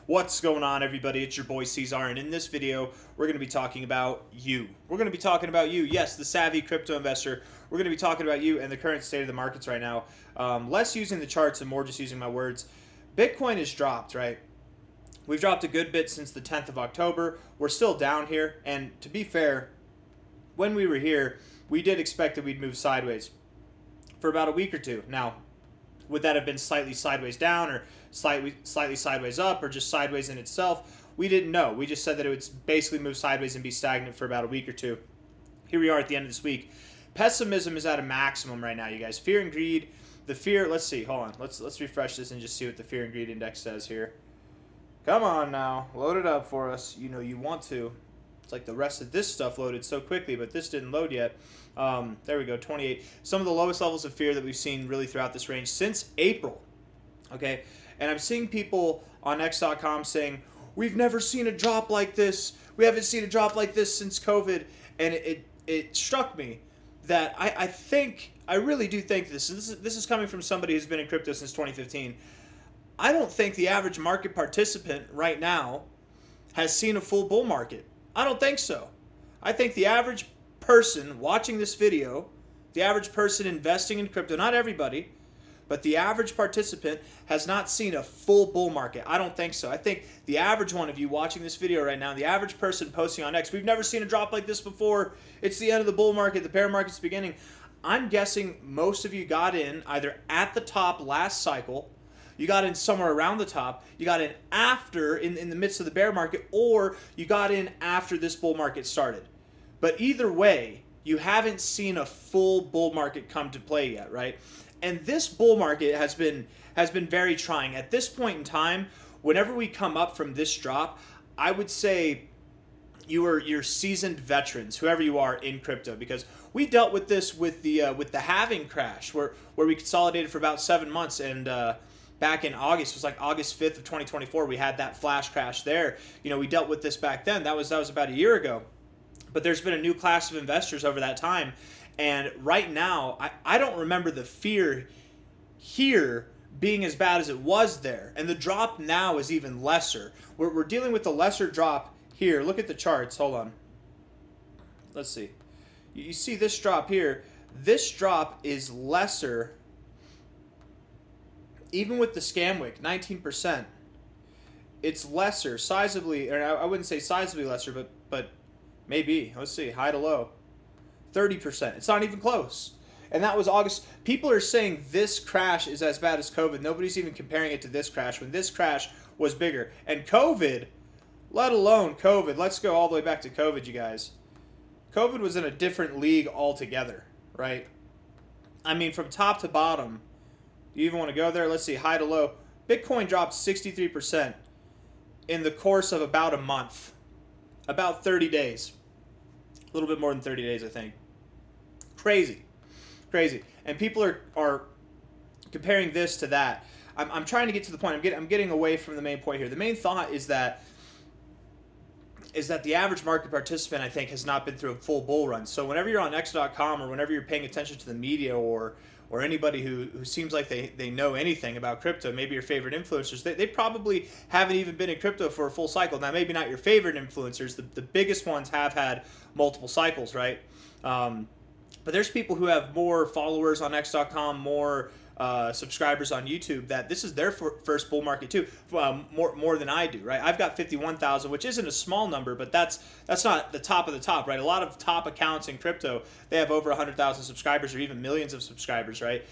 What's going on, everybody? It's your boy C-Zar, and in this video, we're going to be talking about you. We're going to be talking about you, yes, the savvy crypto investor. We're going to be talking about you and the current state of the markets right now. Less using the charts and more just using my words. Bitcoin has dropped, right? We've dropped a good bit since the 10th of October. We're still down here, and to be fair, when we were here, we did expect that we'd move sideways for about a week or two. Now, would that have been slightly sideways down or slightly sideways up or just sideways in itself? We didn't know. We just said that it would basically move sideways and be stagnant for about a week or two. Here we are at the end of this week. Pessimism is at a maximum right now, you guys. Fear and greed. The fear, let's see, hold on. Let's refresh this and just see what the fear and greed index says here. Come on now. Load it up for us. You know you want to. It's like the rest of this stuff loaded so quickly, but this didn't load yet. There we go, 28. Some of the lowest levels of fear that we've seen really throughout this range since April. Okay, and I'm seeing people on X.com saying, we've never seen a drop like this. We haven't seen a drop like this since COVID. And it struck me that I really do think this is coming from somebody who's been in crypto since 2015. I don't think the average market participant right now has seen a full bull market. I don't think so. I think the average person watching this video, the average person investing in crypto, not everybody, but the average participant has not seen a full bull market. I don't think so. I think the average one of you watching this video right now, the average person posting on X, we've never seen a drop like this before. It's the end of the bull market. The bear market's beginning. I'm guessing most of you got in either at the top last cycle, you got in somewhere around the top, you got in after, in the midst of the bear market, or you got in after this bull market started. But either way, you haven't seen a full bull market come to play yet, right? And this bull market has been very trying. At this point in time, whenever we come up from this drop, I would say you're seasoned veterans, whoever you are in crypto, because we dealt with this with the halving crash, where we consolidated for about 7 months, and back in August, it was like August 5th of 2024, we had that flash crash there. You know, we dealt with this back then. That was about a year ago. But there's been a new class of investors over that time. And right now, I don't remember the fear here being as bad as it was there. And the drop now is even lesser. We're dealing with the lesser drop here. Look at the charts. Hold on. Let's see. You see this drop here. This drop is lesser. Even with the scam wick, 19%. It's lesser, sizably, or I wouldn't say sizably lesser, but maybe. Let's see, high to low. 30%. It's not even close. And that was August. People are saying this crash is as bad as COVID. Nobody's even comparing it to this crash when this crash was bigger. And COVID, let alone COVID, let's go all the way back to COVID, you guys. COVID was in a different league altogether, right? I mean, from top to bottom, do you even want to go there? Let's see, high to low. Bitcoin dropped 63% in the course of about a month. About 30 days. A little bit more than 30 days, I think. Crazy. Crazy. And people are comparing this to that. I'm trying to get to the point. I'm getting away from the main point here. The main thought is that the average market participant, I think, has not been through a full bull run. So whenever you're on X.com or whenever you're paying attention to the media or anybody who seems like they know anything about crypto, maybe your favorite influencers, they probably haven't even been in crypto for a full cycle. Now, maybe not your favorite influencers. The biggest ones have had multiple cycles, right? But there's people who have more followers on X.com, more subscribers on YouTube, that this is their first bull market too, more than I do, right? I've got 51,000, which isn't a small number, but that's not the top of the top, right? A lot of top accounts in crypto, they have over 100,000 subscribers or even millions of subscribers, right?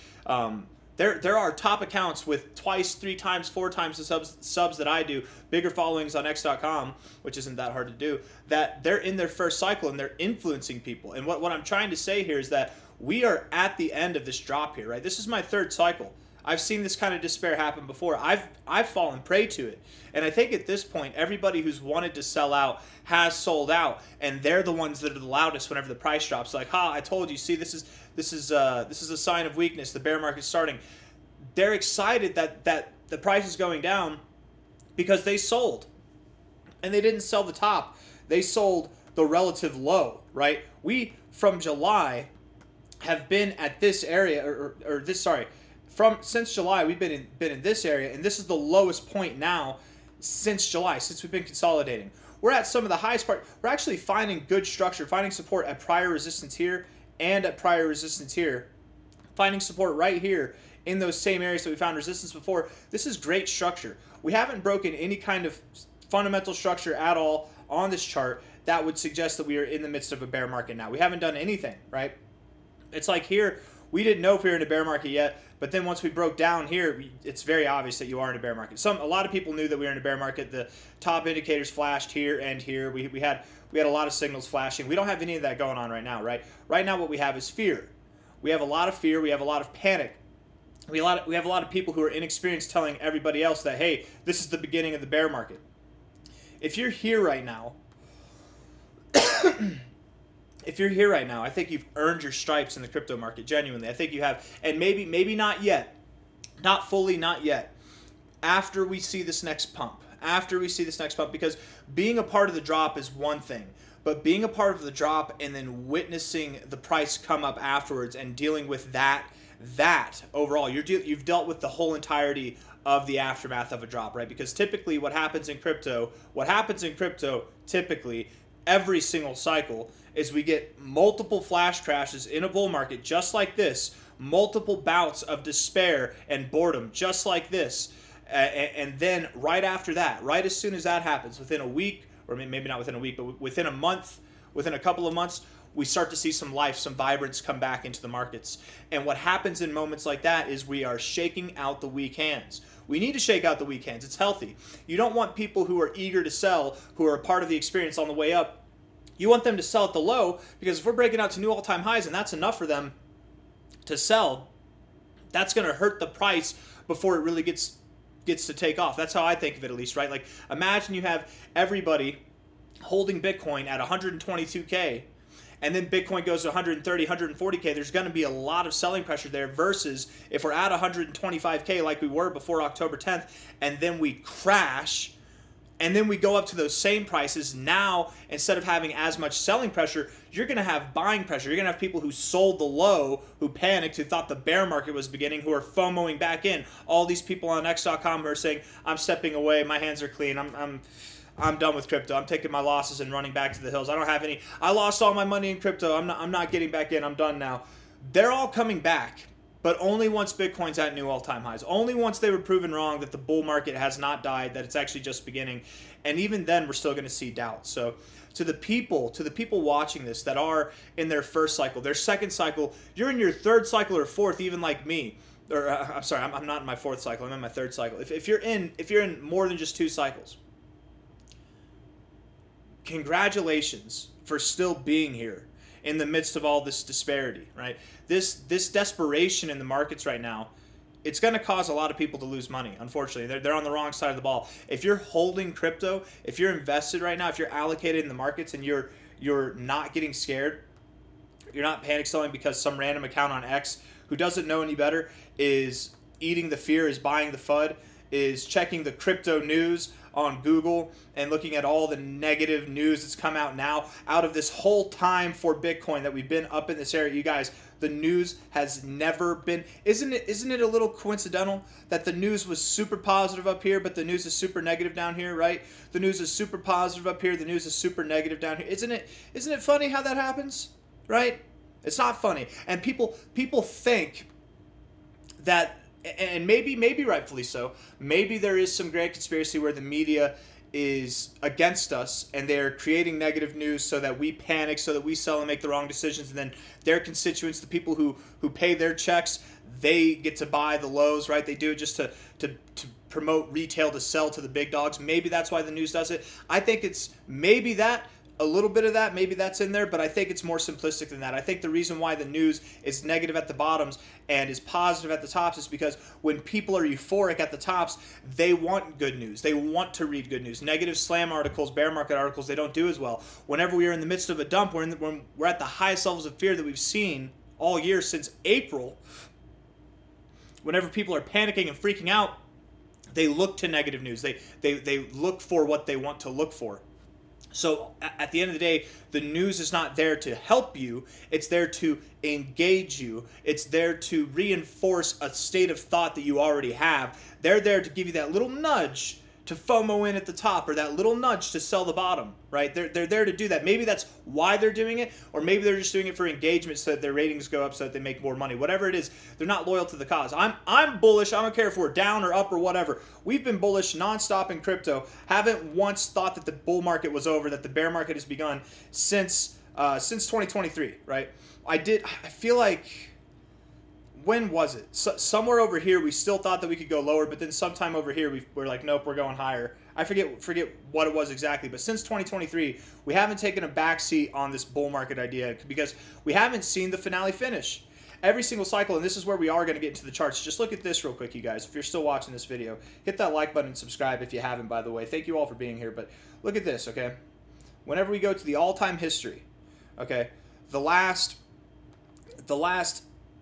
There are top accounts with twice, 3 times, 4 times the subs that I do, bigger followings on X.com, which isn't that hard to do, that they're in their first cycle and they're influencing people. And what I'm trying to say here is that we are at the end of this drop here, right? This is my 3rd cycle. I've seen this kind of despair happen before. I've fallen prey to it. And I think at this point, everybody who's wanted to sell out has sold out, and they're the ones that are the loudest whenever the price drops. Like, I told you, see, this is a sign of weakness. The bear market's starting. They're excited that the price is going down because they sold. And they didn't sell the top. They sold the relative low, right? We, from July, have been at this area, since July we've been in this area, and this is the lowest point now since July, since we've been consolidating. We're at some of the highest part. We're actually finding good structure, finding support at prior resistance here and at prior resistance here. Finding support right here in those same areas that we found resistance before. This is great structure. We haven't broken any kind of fundamental structure at all on this chart that would suggest that we are in the midst of a bear market now. We haven't done anything, right? It's like here, we didn't know if we were in a bear market yet, but then once we broke down here, it's very obvious that you are in a bear market. A lot of people knew that we were in a bear market. The top indicators flashed here and here. We had a lot of signals flashing. We don't have any of that going on right now, right? Right now what we have is fear. We have a lot of fear. We have a lot of panic. We have a lot of people who are inexperienced telling everybody else that, hey, this is the beginning of the bear market. If you're here right now, I think you've earned your stripes in the crypto market, genuinely. I think you have, and maybe not yet, not fully, not yet. After we see this next pump, because being a part of the drop is one thing, but being a part of the drop and then witnessing the price come up afterwards and dealing with that overall, you've dealt with the whole entirety of the aftermath of a drop, right? Because typically what happens in crypto typically every single cycle is we get multiple flash crashes in a bull market just like this, multiple bouts of despair and boredom just like this, and then right after that, right as soon as that happens, within a week, or maybe not within a week, but within a month, within a couple of months, we start to see some life, some vibrance come back into the markets. And what happens in moments like that is we are shaking out the weak hands. We need to shake out the weak hands. It's healthy. You don't want people who are eager to sell, who are a part of the experience on the way up. You want them to sell at the low, because if we're breaking out to new all-time highs and that's enough for them to sell, that's going to hurt the price before it really gets to take off. That's how I think of it, at least, right? Like, imagine you have everybody holding Bitcoin at 122K, and then Bitcoin goes to 130, 140K, there's going to be a lot of selling pressure there, versus if we're at 125K like we were before October 10th, and then we crash, and then we go up to those same prices. Now, instead of having as much selling pressure, you're going to have buying pressure. You're going to have people who sold the low, who panicked, who thought the bear market was beginning, who are FOMOing back in. All these people on X.com who are saying, I'm stepping away, my hands are clean, I'm done with crypto. I'm taking my losses and running back to the hills. I don't have any. I lost all my money in crypto. I'm not getting back in. I'm done now. They're all coming back, but only once Bitcoin's at new all-time highs. Only once they were proven wrong that the bull market has not died, that it's actually just beginning. And even then, we're still going to see doubt. So to the people watching this that are in their first cycle, their second cycle, you're in your third cycle or fourth, even like me. Or I'm sorry, I'm not in my fourth cycle. I'm in my third cycle. If you're in more than just 2 cycles, congratulations for still being here in the midst of all this disparity, right? This desperation in the markets right now, it's going to cause a lot of people to lose money, unfortunately. They're on the wrong side of the ball. If you're holding crypto, if you're invested right now, if you're allocated in the markets and you're not getting scared, you're not panic selling because some random account on X who doesn't know any better is eating the fear, is buying the FUD, is checking the crypto news on Google and looking at all the negative news that's come out now. Out of this whole time for Bitcoin that we've been up in this area, you guys, the news has never been, isn't it a little coincidental that the news was super positive up here, but the news is super negative down here, right? The news is super positive up here, the news is super negative down here. Isn't it funny how that happens, right? It's not funny. And people think that, and maybe rightfully so, maybe there is some grand conspiracy where the media is against us and they're creating negative news so that we panic, so that we sell and make the wrong decisions, and then their constituents, the people who pay their checks, they get to buy the lows, right? They do it just to promote retail, to sell to the big dogs. Maybe that's why the news does it. I think it's maybe that, a little bit of that, maybe that's in there, but I think it's more simplistic than that. I think the reason why the news is negative at the bottoms and is positive at the tops is because when people are euphoric at the tops, they want good news. They want to read good news. Negative slam articles, bear market articles, they don't do as well. Whenever we are in the midst of a dump, when we're at the highest levels of fear that we've seen all year since April, whenever people are panicking and freaking out, they look to negative news. They look for what they want to look for. So at the end of the day, the news is not there to help you. It's there to engage you. It's there to reinforce a state of thought that you already have. They're there to give you that little nudge to FOMO in at the top, or that little nudge to sell the bottom, right? They're there to do that. Maybe that's why they're doing it, or maybe they're just doing it for engagement so that their ratings go up so that they make more money. Whatever it is, they're not loyal to the cause. I'm bullish. I don't care if we're down or up or whatever. We've been bullish nonstop in crypto. Haven't once thought that the bull market was over, that the bear market has begun since 2023, right? I feel like, when was it? Somewhere over here, we still thought that we could go lower, but then sometime over here, we're like, nope, we're going higher. I forget what it was exactly, but since 2023, we haven't taken a backseat on this bull market idea because we haven't seen the finale finish. Every single cycle, and this is where we are going to get into the charts. Just look at this real quick, you guys. If you're still watching this video, hit that like button and subscribe if you haven't, by the way. Thank you all for being here, but look at this, okay? Whenever we go to the all-time history, okay, the last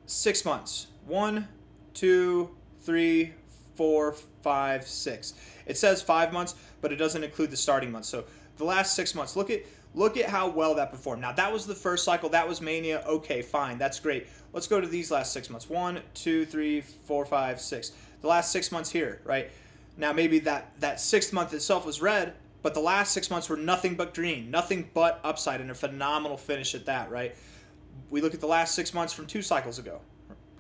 6 months. 1, 2, 3, 4, 5, 6. It says 5 months, but it doesn't include the starting months. So the last 6 months, look at how well that performed. Now that was the first cycle, that was mania. Okay, fine, that's great. Let's go to these last 6 months. 1, 2, 3, 4, 5, 6. The last 6 months here, right? Now maybe that sixth month itself was red, but the last 6 months were nothing but green, nothing but upside, and a phenomenal finish at that, right? We look at the last 6 months from 2 cycles ago.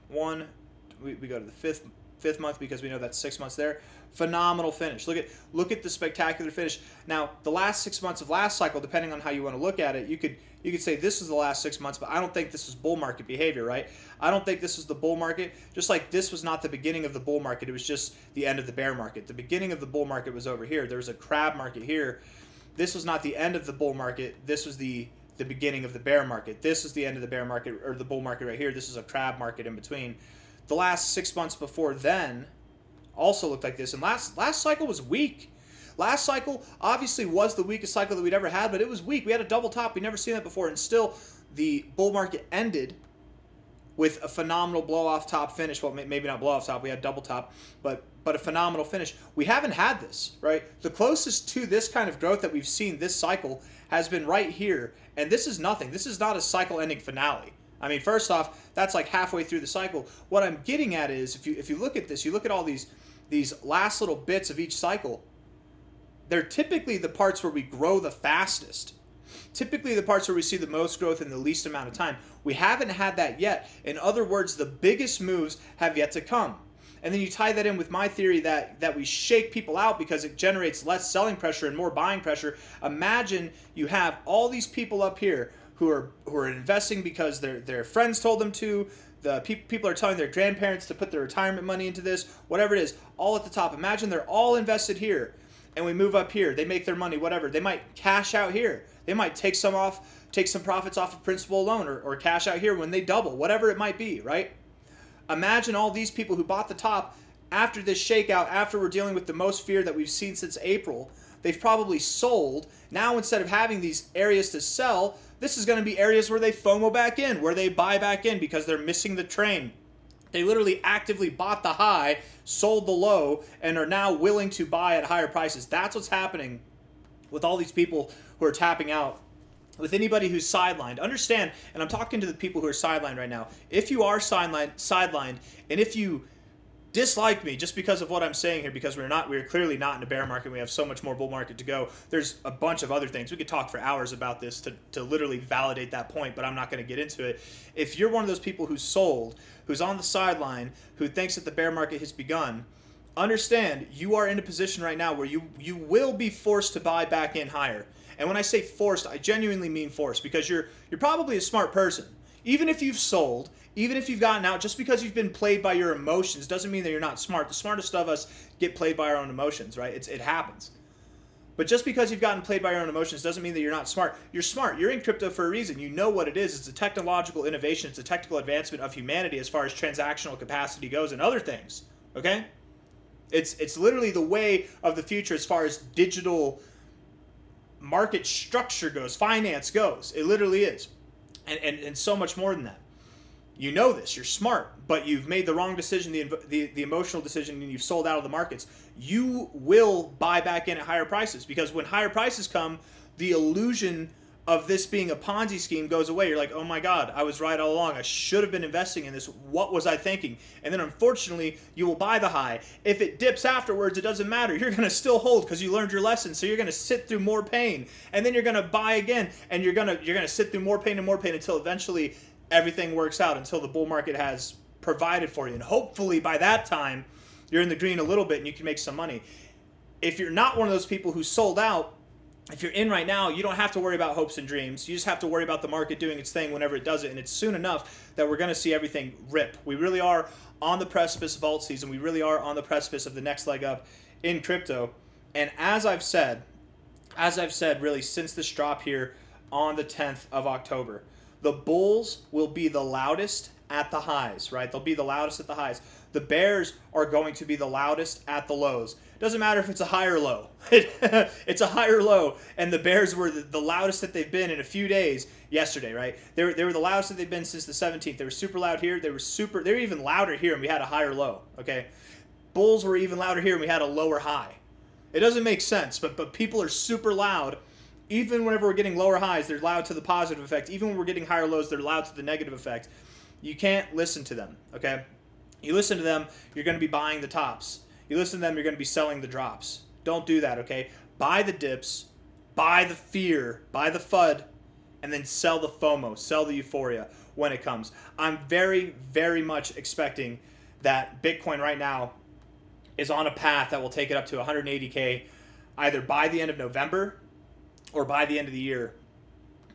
We go to the fifth month because we know that's 6 months there. Phenomenal finish. Look at the spectacular finish. Now, the last 6 months of last cycle, depending on how you want to look at it, you could say this is the last 6 months, but I don't think this is bull market behavior, right? I don't think this is the bull market. Just like this was not the beginning of the bull market, it was just the end of the bear market. The beginning of the bull market was over here. There was a crab market here. This was not the end of the bull market. This was the beginning of the bear market. This is the end of the bear market, or the bull market right here. This is a crab market in between. The last 6 months before then also looked like this, and last cycle was weak. Last cycle obviously was the weakest cycle that we'd ever had, but it was weak. We had a double top. We'd never seen that before, and still the bull market ended with a phenomenal blow-off top finish. Well, maybe not blow-off top. We had double top, but a phenomenal finish. We haven't had this, right? The closest to this kind of growth that we've seen this cycle has been right here, and this is nothing. This is not a cycle-ending finale. I mean, first off, that's like halfway through the cycle. What I'm getting at is, if you look at this, you look at all these last little bits of each cycle, they're typically the parts where we grow the fastest. Typically the parts where we see the most growth in the least amount of time. We haven't had that yet. In other words, the biggest moves have yet to come. And then you tie that in with my theory that we shake people out because it generates less selling pressure and more buying pressure. Imagine you have all these people up here who are investing because their friends told them to. The people are telling their grandparents to put their retirement money into this, whatever it is, all at the top. Imagine they're all invested here, and we move up here. They make their money, whatever. They might cash out here. They might take some profits off of principal alone, or cash out here when they double, whatever it might be, right? Imagine all these people who bought the top after this shakeout, after we're dealing with the most fear that we've seen since April. They've probably sold. Now, instead of having these areas to sell, this is going to be areas where they FOMO back in, where they buy back in because they're missing the train. They literally actively bought the high, sold the low, and are now willing to buy at higher prices. That's what's happening with all these people who are tapping out. With anybody who's sidelined, understand, and I'm talking to the people who are sidelined right now, if you are sidelined, and if you dislike me just because of what I'm saying here, because we're clearly not in a bear market, we have so much more bull market to go. There's a bunch of other things. We could talk for hours about this to literally validate that point, but I'm not going to get into it. If you're one of those people who's sold, who's on the sideline, who thinks that the bear market has begun, understand you are in a position right now where you will be forced to buy back in higher. And when I say forced, I genuinely mean forced, because you're probably a smart person. Even if you've sold, even if you've gotten out, just because you've been played by your emotions doesn't mean that you're not smart. The smartest of us get played by our own emotions, right? It happens. But just because you've gotten played by your own emotions doesn't mean that you're not smart. You're smart. You're in crypto for a reason. You know what it is. It's a technological innovation. It's a technical advancement of humanity as far as transactional capacity goes and other things, okay? It's literally the way of the future as far as digital market structure goes, finance goes. It literally is. And so much more than that. You know this, you're smart, but you've made the wrong decision, the emotional decision, and you've sold out of the markets. You will buy back in at higher prices, because when higher prices come, the illusion of this being a Ponzi scheme goes away. You're like, oh my God, I was right all along. I should have been investing in this. What was I thinking? And then unfortunately, you will buy the high. If it dips afterwards, it doesn't matter. You're going to still hold because you learned your lesson. So you're going to sit through more pain, and then you're going to buy again, and you're going to sit through more pain and more pain until eventually everything works out, until the bull market has provided for you. And hopefully by that time, you're in the green a little bit and you can make some money. If you're not one of those people who sold out, if you're in right now, you don't have to worry about hopes and dreams. You just have to worry about the market doing its thing whenever it does it. And it's soon enough that we're going to see everything rip. We really are on the precipice of alt season. We really are on the precipice of the next leg up in crypto. And as I've said really since this drop here on the 10th of October, the bulls will be the loudest at the highs, right? They'll be the loudest at the highs. The bears are going to be the loudest at the lows. Doesn't matter if it's a high or low. It's a high or low, and the bears were the loudest that they've been in a few days yesterday, right? They were the loudest that they've been since the 17th. They were super loud here. They were even louder here, and we had a higher low, okay? Bulls were even louder here, and we had a lower high. It doesn't make sense, but people are super loud. Even whenever we're getting lower highs, they're loud to the positive effect. Even when we're getting higher lows, they're loud to the negative effect. You can't listen to them, okay? You listen to them, you're going to be buying the tops. You listen to them, you're going to be selling the drops. Don't do that, okay? Buy the dips, buy the fear, buy the FUD, and then sell the FOMO, sell the euphoria when it comes. I'm very, very much expecting that Bitcoin right now is on a path that will take it up to 180K either by the end of November or by the end of the year.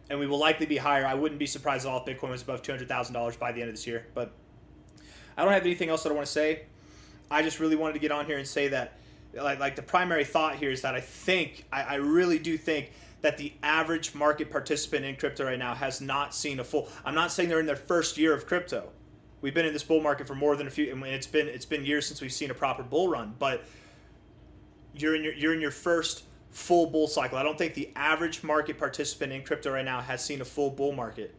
And we will likely be higher. I wouldn't be surprised at all if Bitcoin was above $200,000 by the end of this year. But I don't have anything else that I want to say. I just really wanted to get on here and say that like the primary thought here is that I really do think that the average market participant in crypto right now has not seen a full, I'm not saying they're in their first year of crypto. We've been in this bull market for more than a few, and it's been years since we've seen a proper bull run, but you're in your first full bull cycle. I don't think the average market participant in crypto right now has seen a full bull market.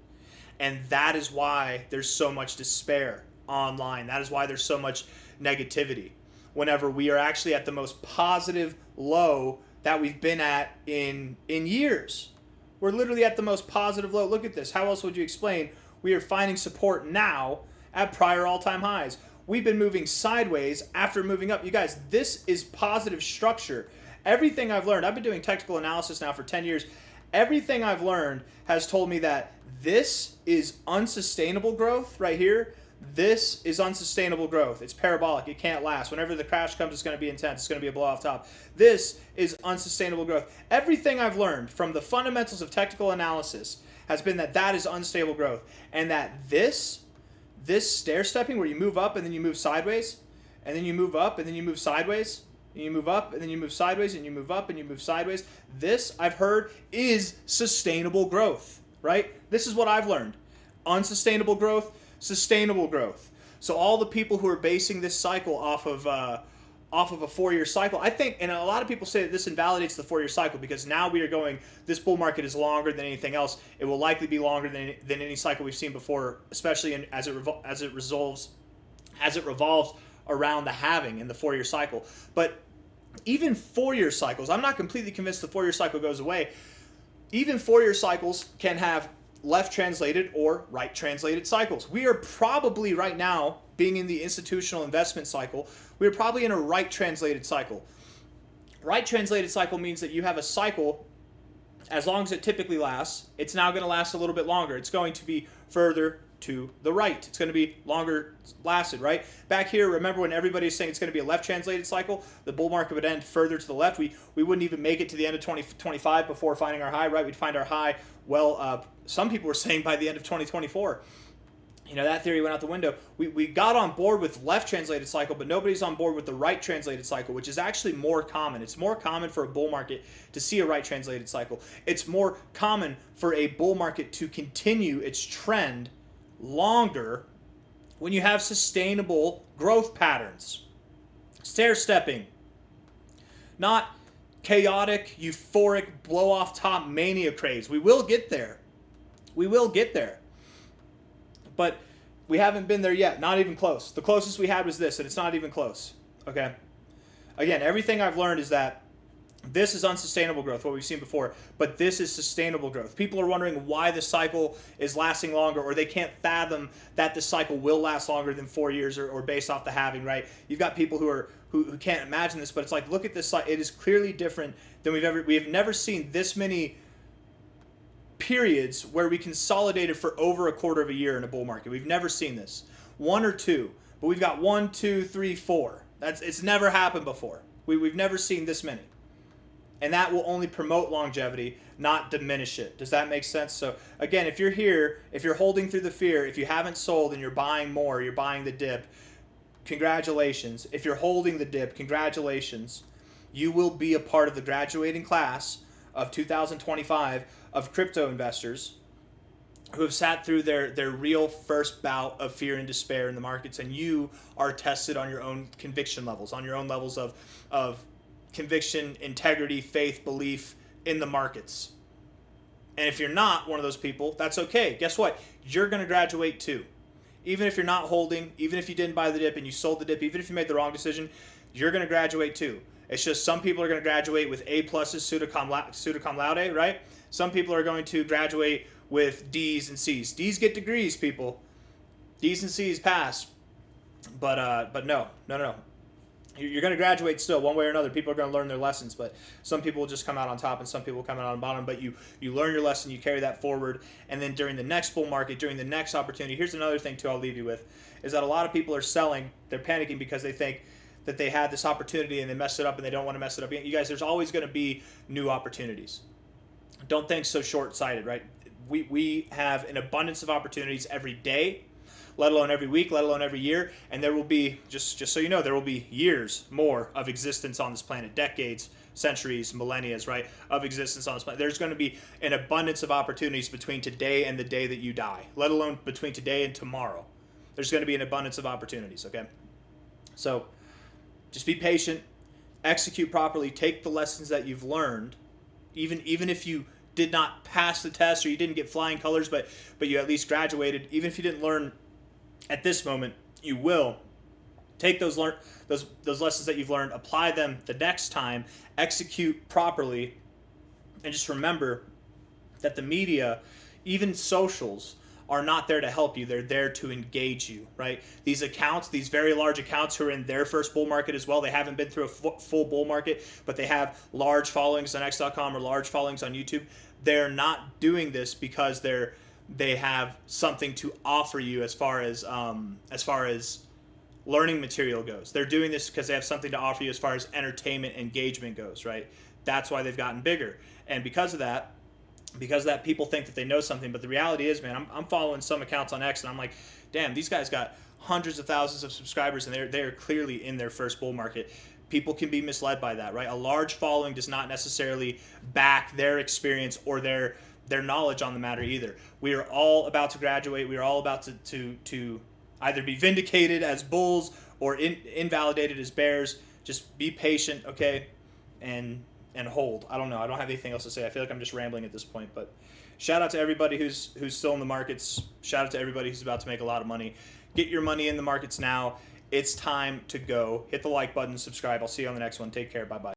And that is why there's so much despair online. That is why there's so much negativity whenever we are actually at the most positive low that we've been at in years. We're literally at the most positive low. Look at this. How else would you explain? We are finding support now at prior all-time highs. We've been moving sideways after moving up. You guys, this is positive structure. Everything I've learned, I've been doing technical analysis now for 10 years. Everything I've learned has told me that this is unsustainable growth right here. This is unsustainable growth. It's parabolic. It can't last. Whenever the crash comes, it's going to be intense. It's going to be a blow off top. This is unsustainable growth. Everything I've learned from the fundamentals of technical analysis has been that that is unstable growth. And that this stair stepping where you move up and then you move sideways, and then you move up and then you move sideways, and you move up and then you move sideways, and you move up and you move sideways. This, I've heard, is sustainable growth, right? This is what I've learned. Unsustainable growth, sustainable growth. So all the people who are basing this cycle off of a 4-year cycle, I think, and a lot of people say that this invalidates the 4-year cycle because now we are going, this bull market is longer than anything else. It will likely be longer than any cycle we've seen before, especially as it revolves around the halving in the 4-year cycle. But even 4-year cycles, I'm not completely convinced the 4-year cycle goes away. Even 4-year cycles can have left translated or right translated cycles. We are probably right now, being in the institutional investment cycle, we're probably in a right translated cycle. Right translated cycle means that you have a cycle, as long as it typically lasts, it's now going to last a little bit longer. It's going to be further to the right. It's going to be longer lasted, right? Back here, remember when everybody's saying it's going to be a left translated cycle, the bull market would end further to the left. We wouldn't even make it to the end of 2025 before finding our high, right? We'd find our high, well, some people were saying by the end of 2024. You know, that theory went out the window. We got on board with left translated cycle, but nobody's on board with the right translated cycle, which is actually more common. It's more common for a bull market to see a right translated cycle. It's more common for a bull market to continue its trend longer when you have sustainable growth patterns. Stair stepping, not chaotic, euphoric, blow off top mania craze. We will get there. We will get there. But we haven't been there yet. Not even close. The closest we had was this, and it's not even close. Okay? Again, everything I've learned is that This is unsustainable growth, what we've seen before, but this is sustainable growth. People are wondering why the cycle is lasting longer, or they can't fathom that the cycle will last longer than 4 years, or based off the halving, right? You've got people who can't imagine this, but it's like, look at this. It is clearly different than we have never seen this many periods where we consolidated for over a quarter of a year in a bull market. We've never seen this. One or two, but we've got 1, 2, 3, 4. It's never happened before. We've never seen this many. And that will only promote longevity, not diminish it. Does that make sense? So again, if you're here, if you're holding through the fear, if you haven't sold and you're buying more, you're buying the dip, congratulations. If you're holding the dip, congratulations. You will be a part of the graduating class of 2025 of crypto investors who have sat through their real first bout of fear and despair in the markets, and you are tested on your own conviction levels, on your own levels of conviction, integrity, faith, belief in the markets. And if you're not one of those people, that's okay. Guess what? You're going to graduate too. Even if you're not holding, even if you didn't buy the dip and you sold the dip, even if you made the wrong decision, you're going to graduate too. It's just some people are going to graduate with A pluses, pseudo cum laude, right? Some people are going to graduate with D's and C's. D's get degrees, people. D's and C's pass. But no. You're going to graduate still, one way or another. People are going to learn their lessons, but some people will just come out on top and some people will come out on bottom. But you learn your lesson, you carry that forward, and then during the next bull market, during the next opportunity, here's another thing too I'll leave you with, is that a lot of people are selling. They're panicking because they think that they had this opportunity and they messed it up and they don't want to mess it up again. You guys, there's always going to be new opportunities. Don't think so short-sighted, right? We have an abundance of opportunities every day, let alone every week, let alone every year, and there will be, just so you know, there will be years more of existence on this planet, decades, centuries, millennia, right, of existence on this planet. There's going to be an abundance of opportunities between today and the day that you die, let alone between today and tomorrow. There's going to be an abundance of opportunities, okay? So just be patient, execute properly, take the lessons that you've learned, even if you did not pass the test or you didn't get flying colors, but you at least graduated. Even if you didn't learn at this moment, you will. Take those lessons that you've learned, apply them the next time, execute properly, and just remember that the media, even socials, are not there to help you. They're there to engage you, right? These accounts, these very large accounts who are in their first bull market as well, they haven't been through a full bull market, but they have large followings on X.com or large followings on YouTube. They're not doing this because they have something to offer you as far as learning material goes. They're doing this because they have something to offer you as far as entertainment engagement goes, right? That's why they've gotten bigger. And because of that, people think that they know something, but the reality is, man, I'm following some accounts on X and I'm like, damn, these guys got hundreds of thousands of subscribers and they're clearly in their first bull market. People can be misled by that, right? A large following does not necessarily back their experience or their knowledge on the matter either. We are all about to graduate. We are all about to either be vindicated as bulls or invalidated as bears. Just be patient, okay? And hold. I don't know. I don't have anything else to say. I feel like I'm just rambling at this point. But shout out to everybody who's still in the markets. Shout out to everybody who's about to make a lot of money. Get your money in the markets now. It's time to go. Hit the like button, subscribe. I'll see you on the next one. Take care. Bye-bye.